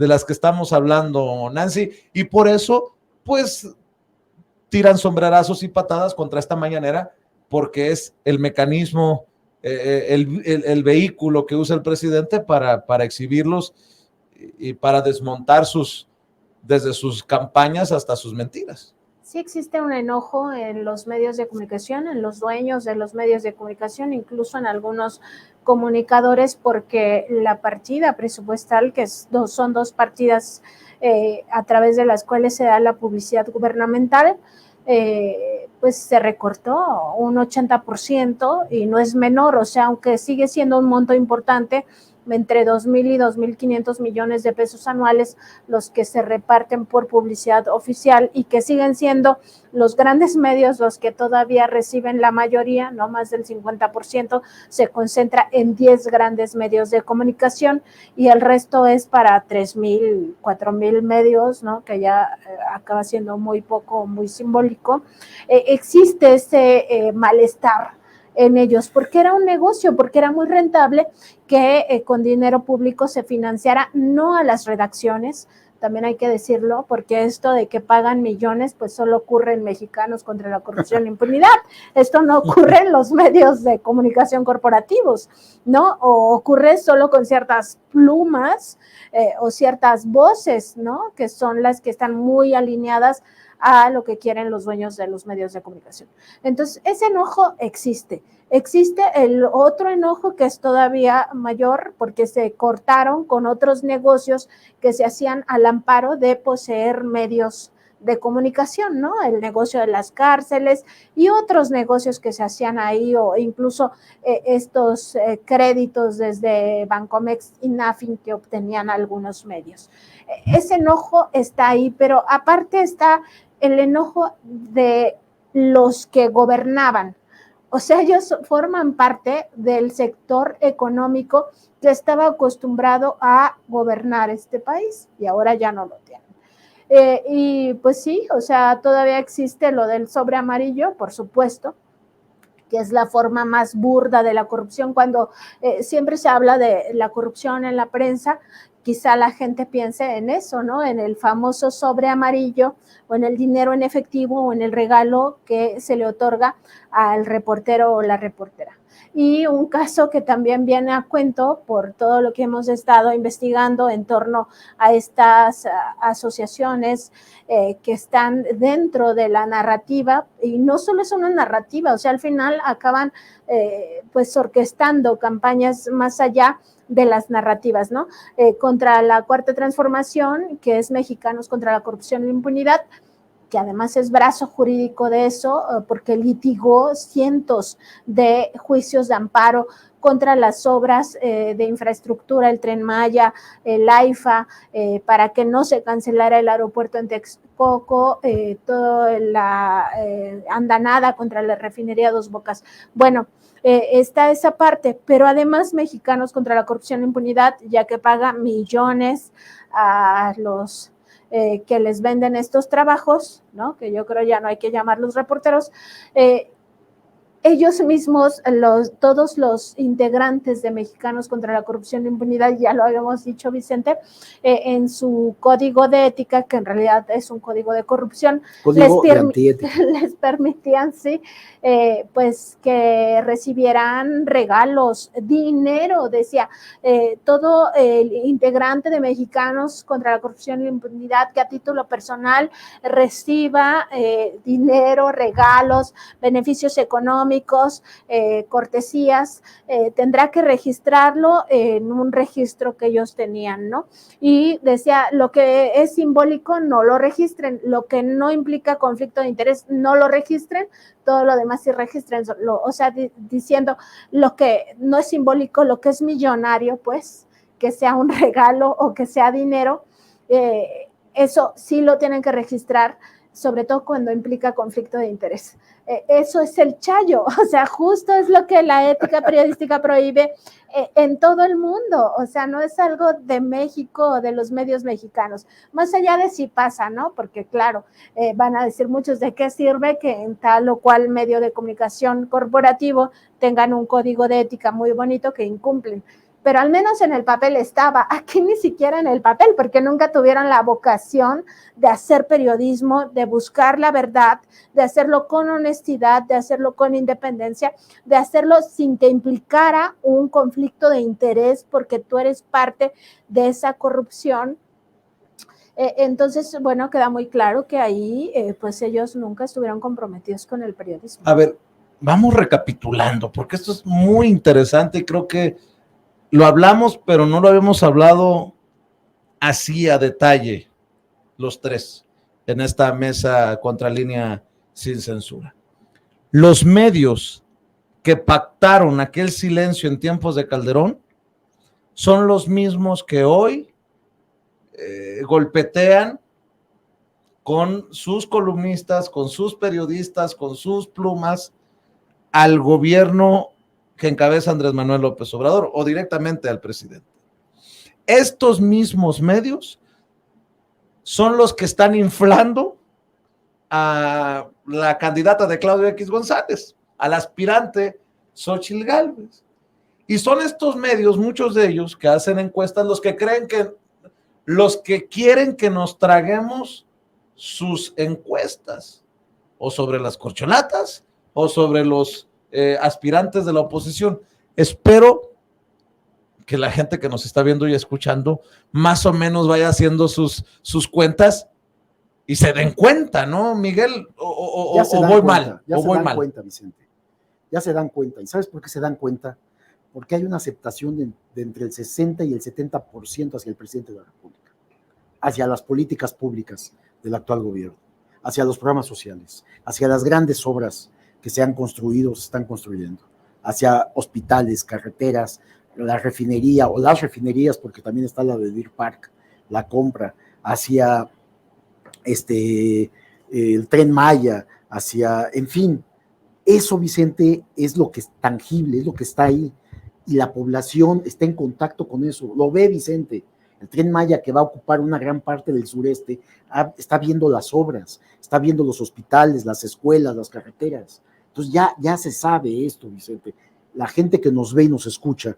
S1: las que estamos hablando, Nancy, y por eso, pues, tiran sombrerazos y patadas contra esta mañanera, porque es el mecanismo, el vehículo que usa el presidente para exhibirlos y para desmontar desde sus campañas hasta sus mentiras.
S2: Sí existe un enojo en los medios de comunicación, en los dueños de los medios de comunicación, incluso en algunos comunicadores, porque la partida presupuestal, que son dos partidas a través de las cuales se da la publicidad gubernamental, pues se recortó un 80% y no es menor, o sea, aunque sigue siendo un monto importante, entre 2,000 y 2,500 millones de pesos anuales los que se reparten por publicidad oficial y que siguen siendo los grandes medios los que todavía reciben la mayoría, no más del 50%, se concentra en 10 grandes medios de comunicación y el resto es para 3,000, 4,000 medios, ¿no? Que ya acaba siendo muy poco, muy simbólico. Existe ese malestar en ellos, porque era un negocio, porque era muy rentable que con dinero público se financiara, no a las redacciones, también hay que decirlo, porque esto de que pagan millones, pues solo ocurre en Mexicanos contra la Corrupción e la Impunidad, esto no ocurre en los medios de comunicación corporativos, ¿no? O ocurre solo con ciertas plumas o ciertas voces, ¿no? Que son las que están muy alineadas a lo que quieren los dueños de los medios de comunicación. Entonces, ese enojo existe. Existe el otro enojo que es todavía mayor porque se cortaron con otros negocios que se hacían al amparo de poseer medios de comunicación, ¿no? El negocio de las cárceles y otros negocios que se hacían ahí, o incluso estos créditos desde Bancomext y Nafin que obtenían algunos medios. Ese enojo está ahí, pero aparte está el enojo de los que gobernaban. O sea, ellos forman parte del sector económico que estaba acostumbrado a gobernar este país y ahora ya no lo tienen. Y pues sí, o sea, todavía existe lo del sobre amarillo, por supuesto, que es la forma más burda de la corrupción. Cuando siempre se habla de la corrupción en la prensa, quizá la gente piense en eso, ¿no? En el famoso sobre amarillo o en el dinero en efectivo o en el regalo que se le otorga al reportero o la reportera. Y un caso que también viene a cuento por todo lo que hemos estado investigando en torno a estas asociaciones que están dentro de la narrativa, y no solo es una narrativa, o sea, al final acaban pues orquestando campañas más allá de las narrativas, ¿no? Contra la Cuarta Transformación, que es Mexicanos contra la Corrupción y la Impunidad, que además es brazo jurídico de eso, porque litigó cientos de juicios de amparo contra las obras de infraestructura, el Tren Maya, el AIFA, para que no se cancelara el aeropuerto en Texcoco, toda la andanada contra la refinería Dos Bocas. Bueno, está esa parte, pero además Mexicanos contra la Corrupción e Impunidad, ya que paga millones a los que les venden estos trabajos, ¿no? Que yo creo ya no hay que llamarlos reporteros, ellos mismos, todos los integrantes de Mexicanos contra la Corrupción e Impunidad, ya lo habíamos dicho, Vicente, en su código de ética, que en realidad es un código de corrupción, les permitían, sí, pues que recibieran regalos, dinero, decía, todo el integrante de Mexicanos contra la Corrupción e Impunidad que a título personal reciba dinero, regalos, beneficios económicos, cortesías, tendrá que registrarlo en un registro que ellos tenían, ¿no? Y decía, lo que es simbólico no lo registren, lo que no implica conflicto de interés no lo registren, todo lo demás sí registren, o sea, diciendo lo que no es simbólico, lo que es millonario, pues, que sea un regalo o que sea dinero, eso sí lo tienen que registrar, sobre todo cuando implica conflicto de interés. Eso es el chayo, o sea, justo es lo que la ética periodística prohíbe en todo el mundo, o sea, no es algo de México o de los medios mexicanos, más allá de si pasa, ¿no? Porque claro, van a decir muchos de qué sirve que en tal o cual medio de comunicación corporativo tengan un código de ética muy bonito que incumplen, pero al menos en el papel estaba, aquí ni siquiera en el papel, porque nunca tuvieron la vocación de hacer periodismo, de buscar la verdad, de hacerlo con honestidad, de hacerlo con independencia, de hacerlo sin que implicara un conflicto de interés, porque tú eres parte de esa corrupción. Entonces, bueno, queda muy claro que ahí, pues ellos nunca estuvieron comprometidos con el periodismo.
S1: A ver, vamos recapitulando, porque esto es muy interesante y creo que lo hablamos, pero no lo habíamos hablado así a detalle, los tres, en esta mesa Contralínea sin censura. Los medios que pactaron aquel silencio en tiempos de Calderón son los mismos que hoy golpetean con sus columnistas, con sus periodistas, con sus plumas al gobierno que encabeza Andrés Manuel López Obrador o directamente al presidente. Estos mismos medios son los que están inflando a la candidata de Claudia X González, al aspirante Xóchitl Gálvez. Y son estos medios, muchos de ellos, que hacen encuestas, los que creen que, los que quieren que nos traguemos sus encuestas, o sobre las corcholatas, o sobre los aspirantes de la oposición. Espero que la gente que nos está viendo y escuchando más o menos vaya haciendo sus cuentas y se den cuenta, ¿no, Miguel? O voy mal.
S3: Ya se dan cuenta, Vicente. Ya se dan cuenta. ¿Y sabes por qué se dan cuenta? Porque hay una aceptación de entre el 60 y el 70% hacia el presidente de la República, hacia las políticas públicas del actual gobierno, hacia los programas sociales, hacia las grandes obras que se han construido, se están construyendo, hacia hospitales, carreteras, la refinería o las refinerías, porque también está la de Deer Park, la compra, hacia el Tren Maya, hacia, en fin, eso, Vicente, es lo que es tangible, es lo que está ahí, y la población está en contacto con eso, lo ve Vicente. El Tren Maya, que va a ocupar una gran parte del sureste, está viendo las obras, está viendo los hospitales, las escuelas, las carreteras. Entonces ya se sabe esto, Vicente. La gente que nos ve y nos escucha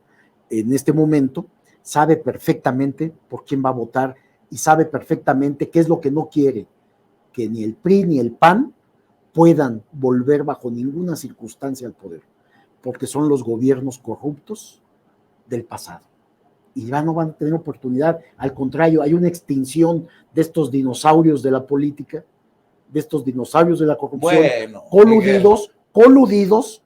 S3: en este momento sabe perfectamente por quién va a votar y sabe perfectamente qué es lo que no quiere, que ni el PRI ni el PAN puedan volver bajo ninguna circunstancia al poder, porque son los gobiernos corruptos del pasado. Y ya no van a tener oportunidad, al contrario, hay una extinción de estos dinosaurios de la política, de estos dinosaurios de la corrupción, coludidos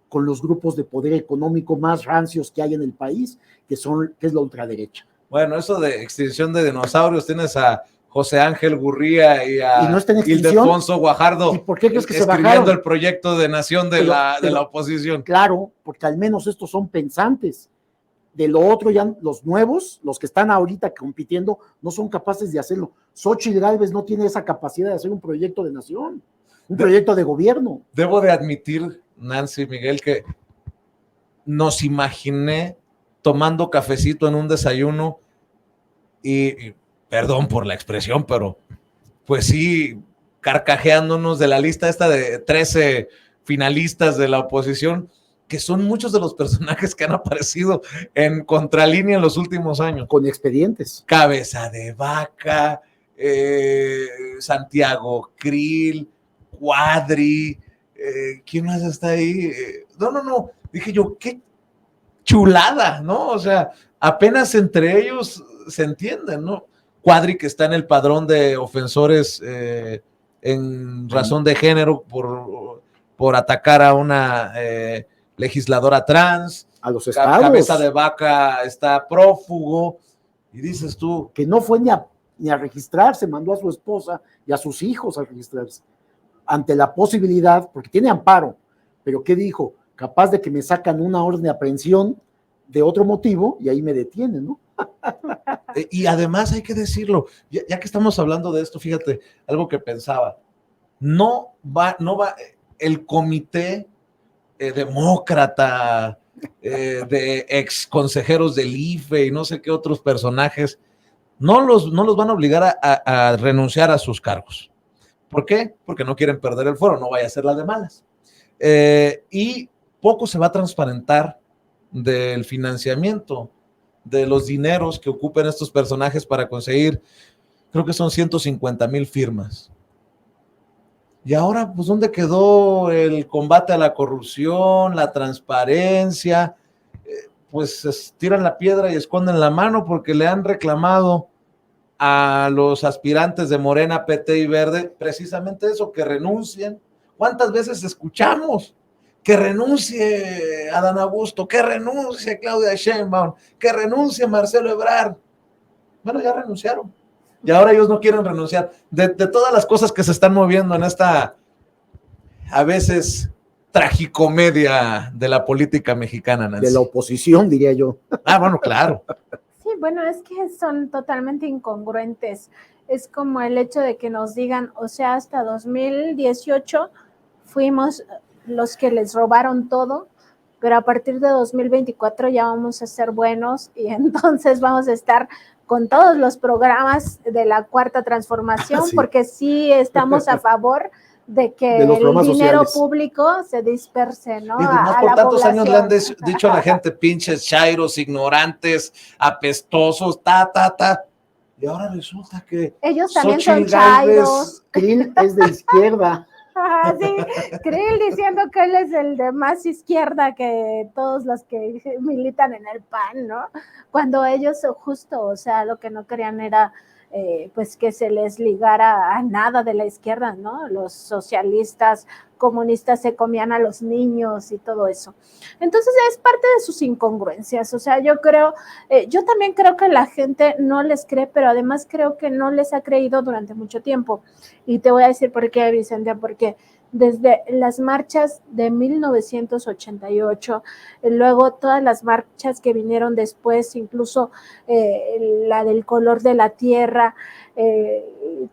S3: con los grupos de poder económico más rancios que hay en el país, que es la ultraderecha.
S1: Bueno, eso de extinción de dinosaurios, tienes a José Ángel Gurría y a Ildefonso Guajardo.
S3: ¿Y por qué crees que se
S1: escribiendo
S3: bajaron?
S1: El proyecto de nación de la oposición?
S3: Claro, porque al menos estos son pensantes. De lo otro, ya los nuevos, los que están ahorita compitiendo, no son capaces de hacerlo. Xóchitl Gálvez no tiene esa capacidad de hacer un proyecto de nación, un proyecto de gobierno.
S1: Debo de admitir, Nancy, Miguel, que nos imaginé tomando cafecito en un desayuno y perdón por la expresión, pero pues sí, carcajeándonos de la lista esta de 13 finalistas de la oposición, que son muchos de los personajes que han aparecido en Contralínea en los últimos años.
S3: Con expedientes.
S1: Cabeza de Vaca, Santiago Krill, Cuadri, ¿quién más está ahí? No, dije yo, qué chulada, ¿no? O sea, apenas entre ellos se entienden, ¿no? Cuadri, que está en el padrón de ofensores en razón de género por atacar a una legisladora trans.
S3: A los estados.
S1: Cabeza de Vaca está prófugo. Y dices tú...
S3: Que no fue ni a registrarse, mandó a su esposa y a sus hijos a registrarse. Ante la posibilidad, porque tiene amparo, pero ¿qué dijo? Capaz de que me sacan una orden de aprehensión de otro motivo y ahí me detienen, ¿no?
S1: Y además hay que decirlo, ya que estamos hablando de esto, fíjate, algo que pensaba, no va el comité demócrata, de ex consejeros del IFE y no sé qué otros personajes, no los van a obligar a renunciar a sus cargos. ¿Por qué? Porque no quieren perder el foro, no vaya a ser la de malas. Y poco se va a transparentar del financiamiento, de los dineros que ocupan estos personajes para conseguir, creo que son 150,000 firmas. Y ahora, pues, ¿dónde quedó el combate a la corrupción, la transparencia? Pues tiran la piedra y esconden la mano porque le han reclamado a los aspirantes de Morena, PT y Verde precisamente eso, que renuncien. ¿Cuántas veces escuchamos que renuncie Adán Augusto, que renuncie Claudia Sheinbaum, que renuncie Marcelo Ebrard? Bueno, ya renunciaron. Y ahora ellos no quieren renunciar. De todas las cosas que se están moviendo en esta, a veces, tragicomedia de la política mexicana, Nancy.
S3: De la oposición, diría yo.
S1: Ah, bueno, claro.
S2: Sí, bueno, es que son totalmente incongruentes. Es como el hecho de que nos digan, o sea, hasta 2018 fuimos los que les robaron todo, pero a partir de 2024 ya vamos a ser buenos y entonces vamos a estar con todos los programas de la Cuarta Transformación, sí, porque sí estamos a favor de que el dinero sociales público se disperse, ¿no?
S1: Y además, por tantos años le han dicho a la gente, pinches chairos, ignorantes, apestosos, y ahora resulta que
S2: ellos también son chairos.
S3: Krill es de izquierda.
S2: Sí, Krill diciendo que él es el de más izquierda que todos los que militan en el PAN, ¿no? Cuando ellos justo, o sea, lo que no querían era pues que se les ligara a nada de la izquierda, ¿no? Los socialistas, comunistas se comían a los niños y todo eso. Entonces es parte de sus incongruencias, o sea, yo también creo que la gente no les cree, pero además creo que no les ha creído durante mucho tiempo. Y te voy a decir por qué, Vicente, porque desde las marchas de 1988, luego todas las marchas que vinieron después, incluso la del color de la tierra,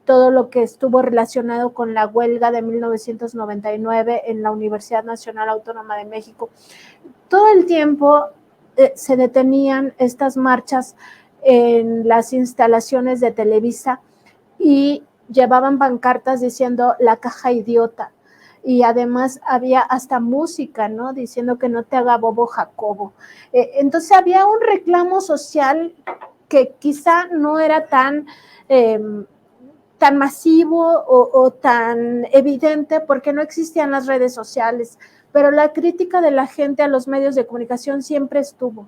S2: todo lo que estuvo relacionado con la huelga de 1999 en la Universidad Nacional Autónoma de México, todo el tiempo se detenían estas marchas en las instalaciones de Televisa y llevaban pancartas diciendo la caja idiota. Y además había hasta música, ¿no? Diciendo que no te haga bobo Jacobo. Entonces había un reclamo social que quizá no era tan masivo o tan evidente porque no existían las redes sociales, pero la crítica de la gente a los medios de comunicación siempre estuvo.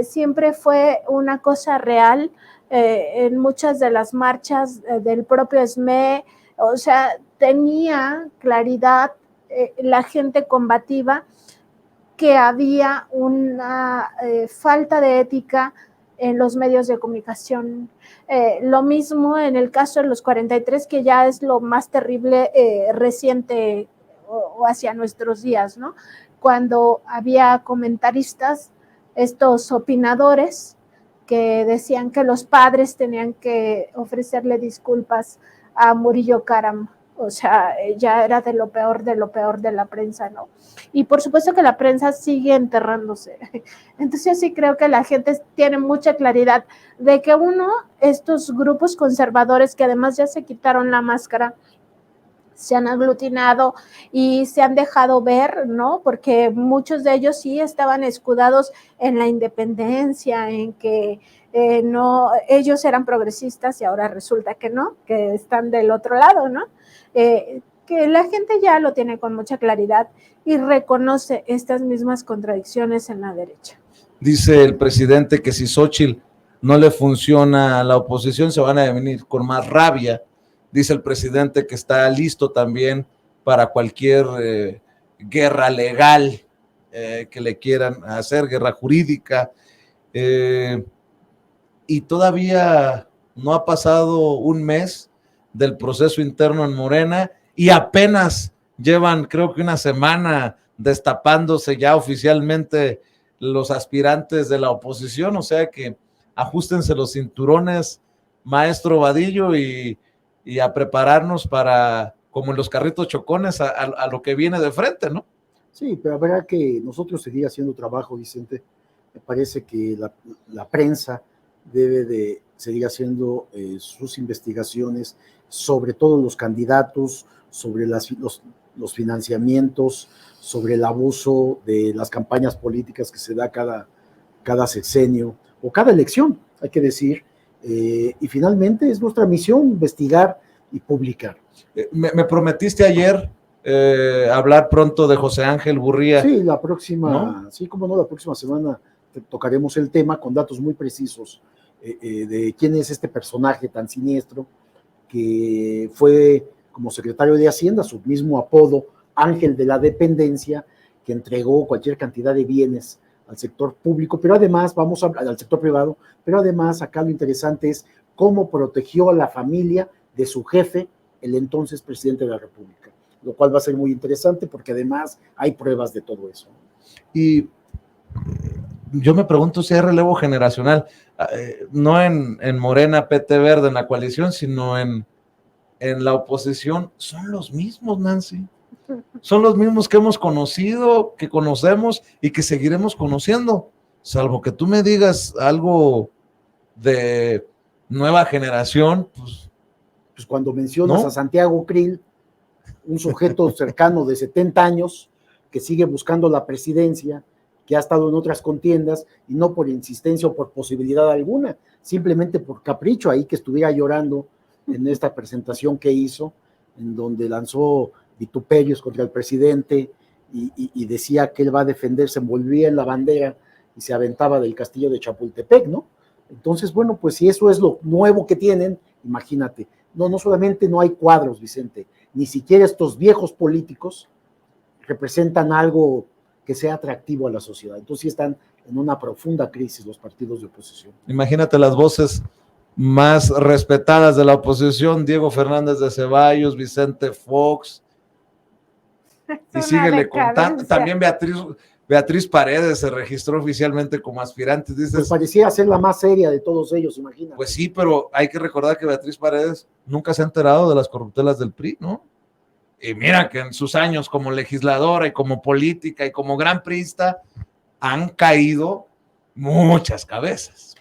S2: Siempre fue una cosa real en muchas de las marchas del propio SME, o sea, tenía claridad la gente combativa que había una falta de ética en los medios de comunicación. Lo mismo en el caso de los 43, que ya es lo más terrible reciente o hacia nuestros días, ¿no? Cuando había comentaristas, estos opinadores, que decían que los padres tenían que ofrecerle disculpas a Murillo Karam. O sea, ya era de lo peor de la prensa, ¿no? Y por supuesto que la prensa sigue enterrándose. Entonces yo sí creo que la gente tiene mucha claridad de que estos grupos conservadores que además ya se quitaron la máscara, se han aglutinado y se han dejado ver, ¿no? Porque muchos de ellos sí estaban escudados en la independencia, en que no, ellos eran progresistas y ahora resulta que no, que están del otro lado, ¿no? Que la gente ya lo tiene con mucha claridad y reconoce estas mismas contradicciones en la derecha.
S1: Dice el presidente que si Xóchitl no le funciona a la oposición, se van a venir con más rabia. Dice el presidente que está listo también para cualquier guerra legal que le quieran hacer, guerra jurídica. Y todavía no ha pasado un mes del proceso interno en Morena y apenas llevan, creo que una semana destapándose ya oficialmente los aspirantes de la oposición, o sea que ajustense los cinturones, maestro Vadillo, y a prepararnos para, como en los carritos chocones, a lo que viene de frente, ¿no?
S3: Sí, pero habrá que nosotros seguir haciendo trabajo, Vicente. Me parece que la prensa debe de seguir haciendo sus investigaciones sobre todos los candidatos, sobre los financiamientos, sobre el abuso de las campañas políticas que se da cada sexenio o cada elección, hay que decir. Y finalmente es nuestra misión investigar y publicar.
S1: Me prometiste ayer hablar pronto de José Ángel Gurría.
S3: Sí, la próxima,
S1: ¿no?
S3: Sí, como no, la próxima semana tocaremos el tema con datos muy precisos de quién es este personaje tan siniestro que fue como secretario de Hacienda, su mismo apodo, Ángel de la Dependencia, que entregó cualquier cantidad de bienes al sector público, pero además, vamos a hablar al sector privado, pero además acá lo interesante es cómo protegió a la familia de su jefe, el entonces presidente de la República, lo cual va a ser muy interesante porque además hay pruebas de todo eso.
S1: Y yo me pregunto si hay relevo generacional, no en Morena, PT Verde, en la coalición, sino en la oposición. Son los mismos, Nancy. Son los mismos que hemos conocido, que conocemos y que seguiremos conociendo, salvo que tú me digas algo de nueva generación.
S3: Pues cuando mencionas
S1: ¿no?
S3: a Santiago Krill, un sujeto cercano de 70 años que sigue buscando la presidencia, que ha estado en otras contiendas y no por insistencia o por posibilidad alguna, simplemente por capricho, ahí que estuviera llorando en esta presentación que hizo, en donde lanzó vituperios contra el presidente y decía que él va a defender, se envolvía en la bandera y se aventaba del castillo de Chapultepec, ¿no? Entonces, bueno, pues si eso es lo nuevo que tienen, imagínate, no solamente no hay cuadros, Vicente, ni siquiera estos viejos políticos representan algo que sea atractivo a la sociedad. Entonces sí están en una profunda crisis los partidos de oposición.
S1: Imagínate las voces más respetadas de la oposición: Diego Fernández de Ceballos, Vicente Fox, y síguele contando. También Beatriz Paredes se registró oficialmente como aspirante. Dices,
S3: pues parecía ser la más seria de todos ellos, imagínate.
S1: Pues sí, pero hay que recordar que Beatriz Paredes nunca se ha enterado de las corruptelas del PRI, ¿no? Y mira que en sus años como legisladora y como política y como gran priista han caído muchas cabezas.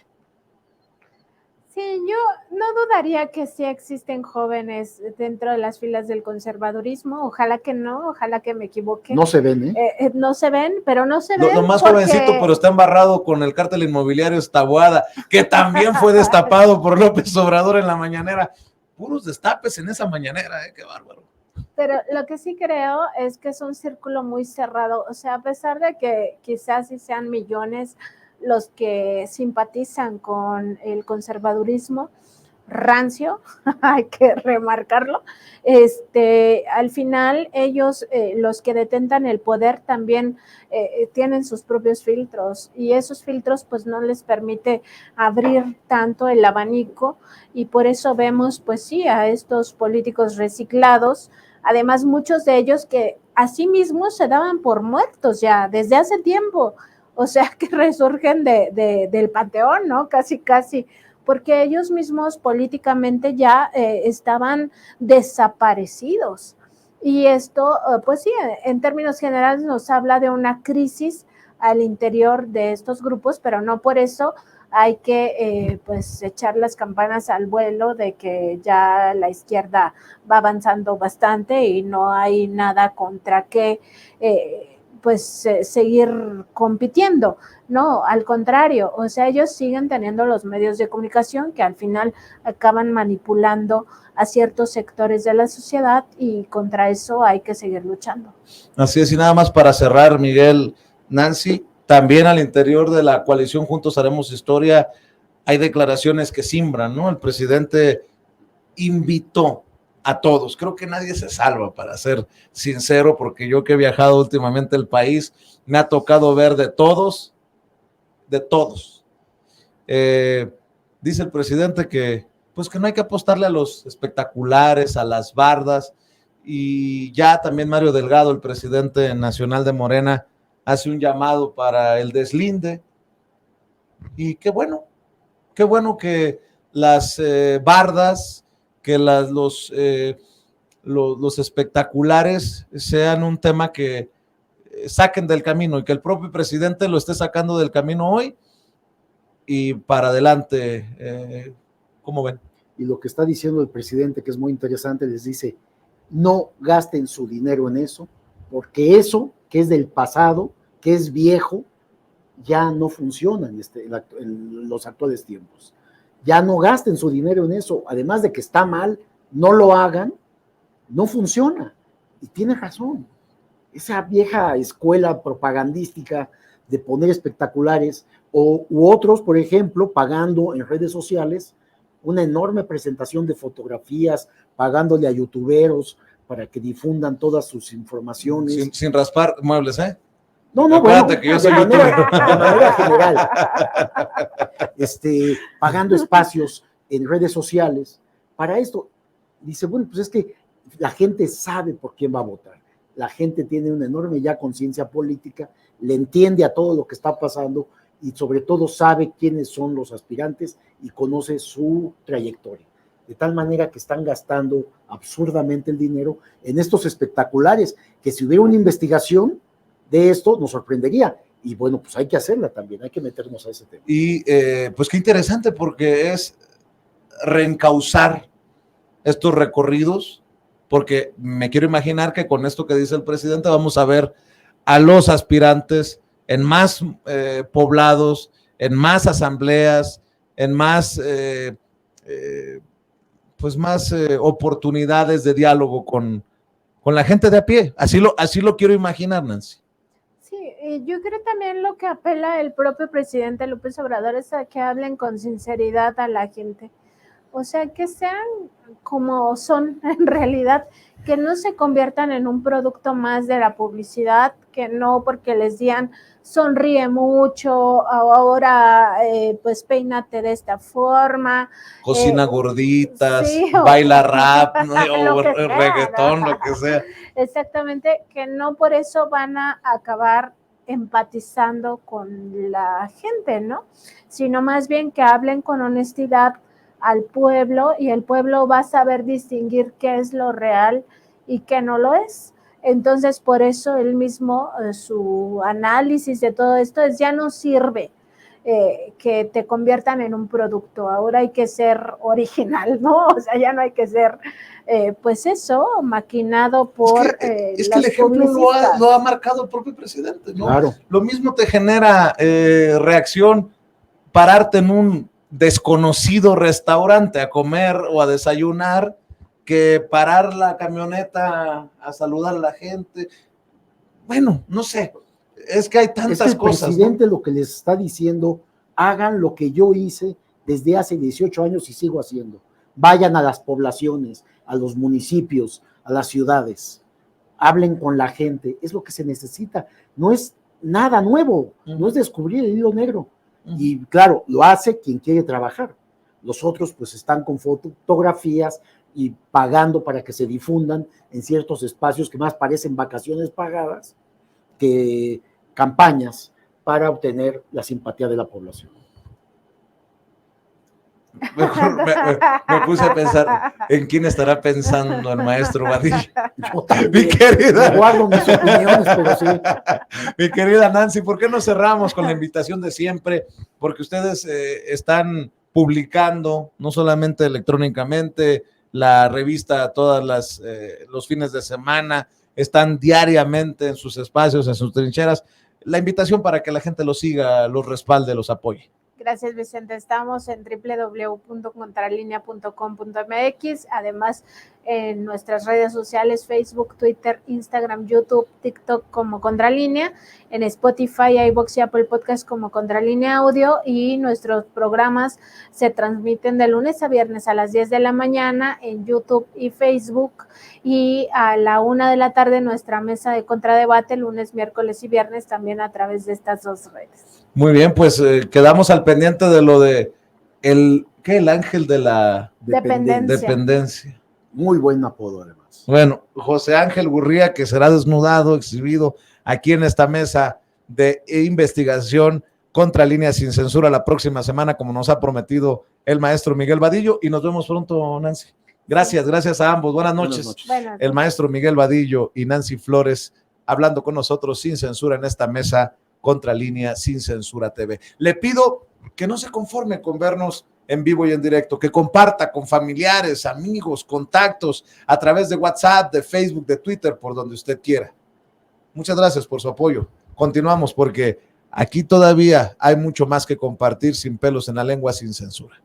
S2: Sí, yo no dudaría que sí existen jóvenes dentro de las filas del conservadurismo. Ojalá que no, ojalá que me equivoque.
S3: No se ven, ¿eh?
S2: No se ven, pero no se ven.
S1: Lo más jovencito, pero está embarrado con el cártel inmobiliario, es Taboada, que también fue destapado por López Obrador en la mañanera. Puros destapes en esa mañanera, qué bárbaro.
S2: Pero lo que sí creo es que es un círculo muy cerrado. O sea, a pesar de que quizás sí sean millones los que simpatizan con el conservadurismo rancio, hay que remarcarlo, al final ellos, los que detentan el poder, también tienen sus propios filtros, y esos filtros pues no les permite abrir tanto el abanico, y por eso vemos pues sí a estos políticos reciclados, además muchos de ellos que a sí mismos se daban por muertos ya desde hace tiempo, o sea que resurgen del panteón, ¿no? Casi, porque ellos mismos políticamente ya estaban desaparecidos. Y esto, pues sí, en términos generales nos habla de una crisis al interior de estos grupos, pero no por eso hay que pues echar las campanas al vuelo de que ya la izquierda va avanzando bastante y no hay nada contra qué seguir compitiendo. No, al contrario, o sea, ellos siguen teniendo los medios de comunicación que al final acaban manipulando a ciertos sectores de la sociedad y contra eso hay que seguir luchando.
S1: Así es, y nada más para cerrar, Miguel, Nancy, también al interior de la coalición Juntos Haremos Historia hay declaraciones que simbran, ¿no? El presidente invitó a todos, creo que nadie se salva, para ser sincero, porque yo que he viajado últimamente el país, me ha tocado ver de todos. Dice el presidente que pues que no hay que apostarle a los espectaculares, a las bardas, y ya también Mario Delgado, el presidente nacional de Morena, hace un llamado para el deslinde, y qué bueno que las bardas, que los espectaculares sean un tema que saquen del camino y que el propio presidente lo esté sacando del camino hoy y para adelante. ¿Cómo ven?
S3: Y lo que está diciendo el presidente, que es muy interesante, les dice, no gasten su dinero en eso, porque eso que es del pasado, que es viejo, ya no funciona en los actuales tiempos. Ya no gasten su dinero en eso, además de que está mal, no lo hagan, no funciona. Y tiene razón. Esa vieja escuela propagandística de poner espectaculares u otros, por ejemplo, pagando en redes sociales una enorme presentación de fotografías, pagándole a youtuberos para que difundan todas sus informaciones.
S1: Sin raspar muebles, ¿eh?
S3: No,
S1: Acuérdate
S3: bueno,
S1: que yo soy de
S3: manera general. Pagando espacios en redes sociales. Para esto, dice, bueno, pues es que la gente sabe por quién va a votar. La gente tiene una enorme ya conciencia política, le entiende a todo lo que está pasando y sobre todo sabe quiénes son los aspirantes y conoce su trayectoria. De tal manera que están gastando absurdamente el dinero en estos espectaculares, que si hubiera una investigación de esto nos sorprendería. Y bueno, pues hay que hacerla también, hay que meternos a ese tema.
S1: Y pues qué interesante, porque es reencauzar estos recorridos, porque me quiero imaginar que con esto que dice el presidente vamos a ver a los aspirantes en más poblados, en más asambleas, en más oportunidades de diálogo con la gente de a pie. Así lo quiero imaginar, Nancy.
S2: Sí, yo creo también lo que apela el propio presidente López Obrador es a que hablen con sinceridad a la gente. O sea, que sean como son en realidad, que no se conviertan en un producto más de la publicidad, que no porque les digan sonríe mucho, ahora pues peínate de esta forma.
S1: Cocina gorditas,
S2: sí,
S1: baila rap, o
S2: sea,
S1: reggaetón,
S2: ¿no?
S1: lo que sea.
S2: Exactamente, que no por eso van a acabar empatizando con la gente, ¿no? Sino más bien que hablen con honestidad al pueblo y el pueblo va a saber distinguir qué es lo real y qué no lo es. Entonces, por eso él mismo, su análisis de todo esto es ya no sirve que te conviertan en un producto, ahora hay que ser original, ¿no? O sea, ya no hay que ser, pues eso, maquinado por
S1: es que el ejemplo lo ha marcado el propio presidente, ¿no?
S3: Claro.
S1: Lo mismo te genera reacción pararte en un desconocido restaurante a comer o a desayunar que parar la camioneta a saludar a la gente. Bueno, no sé, es que hay tantas cosas.
S3: El presidente, ¿no? Lo que les está diciendo, hagan lo que yo hice desde hace 18 años y sigo haciendo. Vayan a las poblaciones, a los municipios, a las ciudades, hablen con la gente, es lo que se necesita, no es nada nuevo, no es descubrir el hilo negro. Y claro, lo hace quien quiere trabajar. Los otros pues están con fotografías y pagando para que se difundan en ciertos espacios que más parecen vacaciones pagadas que campañas para obtener la simpatía de la población.
S1: Me puse a pensar en quién estará pensando el maestro Vadillo.
S3: Yo también.
S1: Mi querida.
S3: Me guardo mis opiniones, pero sí.
S1: Mi querida Nancy, ¿por qué no cerramos con la invitación de siempre? Porque ustedes están publicando, no solamente electrónicamente, la revista todas los fines de semana, están diariamente en sus espacios, en sus trincheras. La invitación para que la gente los siga, los respalde, los apoye.
S2: Gracias, Vicente. Estamos en www.contralinea.com.mx. Además, en nuestras redes sociales, Facebook, Twitter, Instagram, YouTube, TikTok como Contralínea, en Spotify, iVoox y Apple Podcast como Contralínea Audio, y nuestros programas se transmiten de lunes a viernes a las 10 de la mañana en YouTube y Facebook, y a la 1 de la tarde nuestra mesa de contradebate, lunes, miércoles y viernes, también a través de estas dos redes.
S1: Muy bien, pues quedamos al pendiente de lo de el ángel de la dependencia.
S3: Muy buen apodo, además.
S1: Bueno, José Ángel Gurría, que será desnudado, exhibido aquí en esta mesa de investigación Contralínea sin censura la próxima semana, como nos ha prometido el maestro Miguel Vadillo, y nos vemos pronto, Nancy. Gracias a ambos. Buenas noches. El maestro Miguel Vadillo y Nancy Flores hablando con nosotros sin censura en esta mesa Contralínea sin censura TV. Le pido que no se conforme con vernos en vivo y en directo, que comparta con familiares, amigos, contactos, a través de WhatsApp, de Facebook, de Twitter, por donde usted quiera. Muchas gracias por su apoyo. Continuamos porque aquí todavía hay mucho más que compartir, sin pelos en la lengua, sin censura.